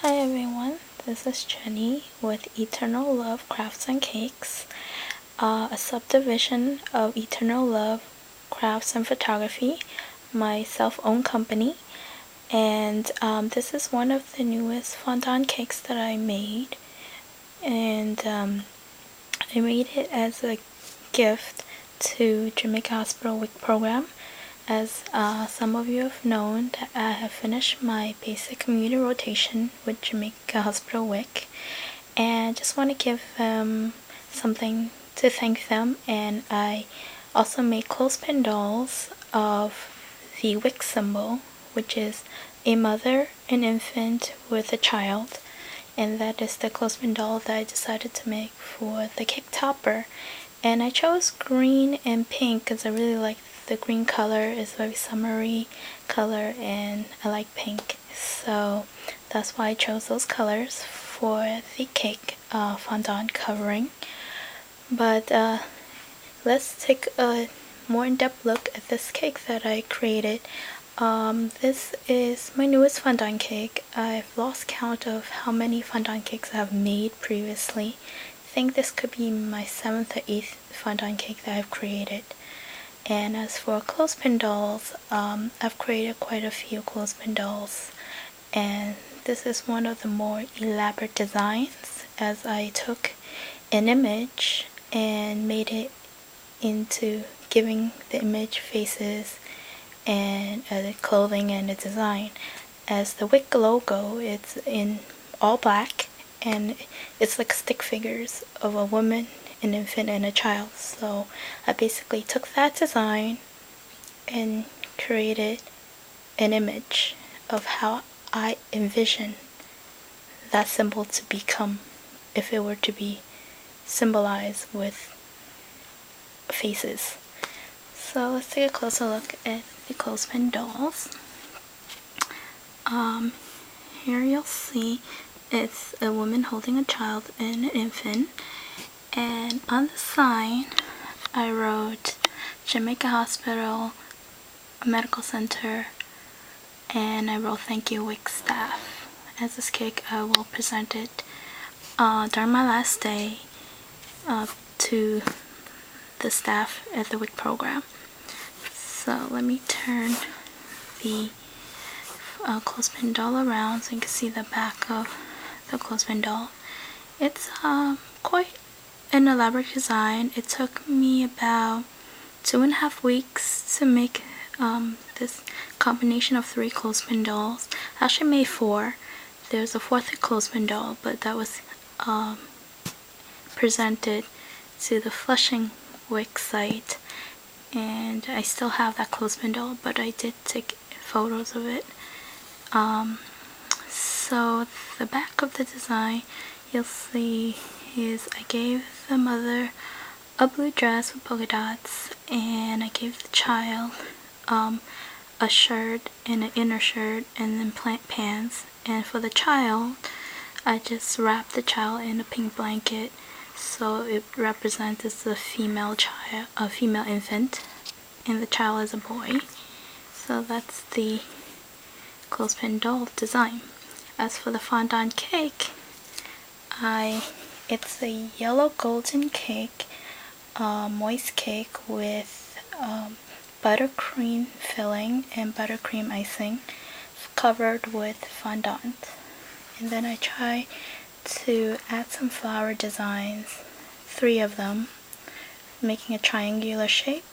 Hi everyone, this is Jenny with Eternal Love Crafts and Cakes, a subdivision of Eternal Love Crafts and Photography, my self-owned company. And this is one of the newest fondant cakes that I made. And I made it as a gift to Jamaica Hospital WIC program. As some of you have known, that I have finished my basic community rotation with Jamaica Hospital WIC, and just want to give them something to thank them. And I also made clothespin dolls of the WIC symbol, which is a mother, an infant with a child, and that is the clothespin doll that I decided to make for the cake topper. And I chose green and pink because I really like the green color. Is very summery color and I like pink, so that's why I chose those colors for the cake fondant covering. But let's take a more in-depth look at this cake that I created. This is my newest fondant cake. I've lost count of how many fondant cakes I have made previously. I think this could be my 7th or 8th fondant cake that I've created. And as for clothespin dolls, I've created quite a few clothespin dolls, and this is one of the more elaborate designs, as I took an image and made it into giving the image faces and the clothing and the design. As the WIC logo, it's in all black, and it's like stick figures of a woman, an infant, and a child. So I basically took that design and created an image of how I envision that symbol to become if it were to be symbolized with faces. So let's take a closer look at the clothespin dolls. Here you'll see it's a woman holding a child and an infant. And on the sign, I wrote Jamaica Hospital Medical Center, and I wrote thank you WIC staff. As this cake, I will present it during my last day to the staff at the WIC program. So let me turn the clothespin doll around so you can see the back of the clothespin doll. It's quite an elaborate design. It took me about 2.5 weeks to make this combination of 3 clothespin dolls. I actually made 4. There's a 4th clothespin doll, but that was presented to the Flushing WIC site, and I still have that clothespin doll, but I did take photos of it. So the back of the design, you'll see is I gave the mother a blue dress with polka dots, and I gave the child a shirt and an inner shirt and then pants. And for the child, I just wrapped the child in a pink blanket, so it represents as a female child, a female infant, and the child is a boy. So that's the clothespin doll design. As for the fondant cake, it's a yellow golden cake, moist cake with buttercream filling and buttercream icing, covered with fondant. And then I try to add some flower designs, 3 of them, making a triangular shape.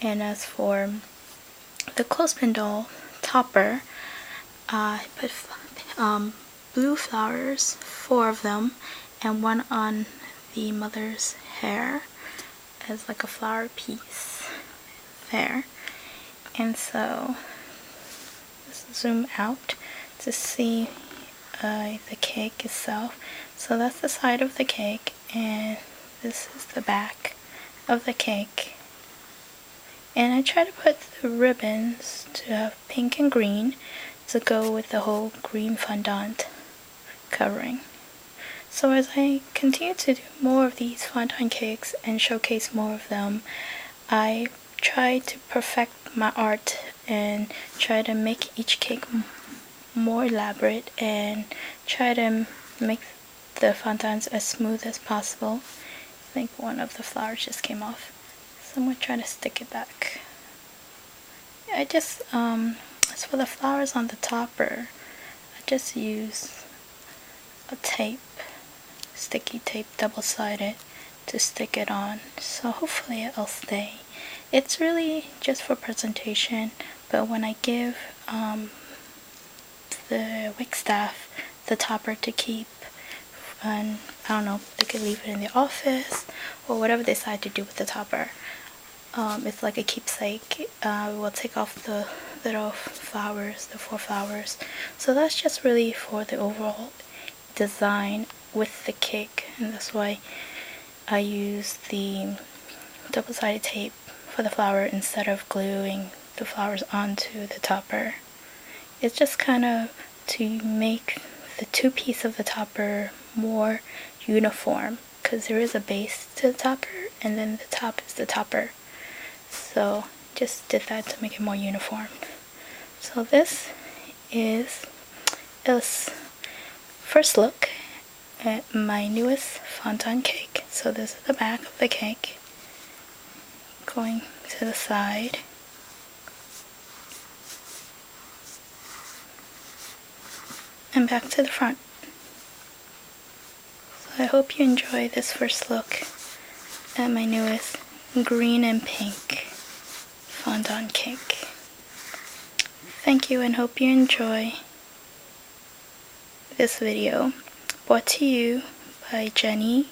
And as for the clothespin doll topper, I put blue flowers, 4 of them, and 1 on the mother's hair as like a flower piece there. And so let's zoom out to see the cake itself. So that's the side of the cake, and this is the back of the cake. And I try to put the ribbons to have pink and green to go with the whole green fondant covering. So as I continue to do more of these fondant cakes and showcase more of them, I try to perfect my art and try to make each cake more elaborate and try to make the fondants as smooth as possible. I think one of the flowers just came off, so I'm going to try to stick it back. I just, as for the flowers on the topper, I just use a tape, sticky tape, double-sided, to stick it on, so hopefully it'll stay. It's really just for presentation, but when I give the WIC staff the topper to keep, and I don't know, they could leave it in the office or whatever they decide to do with the topper. It's like a keepsake. We'll take off the little flowers, the 4 flowers. So that's just really for the overall design with the cake, and that's why I use the double-sided tape for the flower instead of gluing the flowers onto the topper. It's just kind of to make the 2 pieces of the topper more uniform, because there is a base to the topper and then the top is the topper. So just did that to make it more uniform. So this is a first look at my newest fondant cake. So this is the back of the cake, going to the side. And back to the front. So I hope you enjoy this first look at my newest green and pink fondant cake. Thank you, and hope you enjoy this video, brought to you by Jenny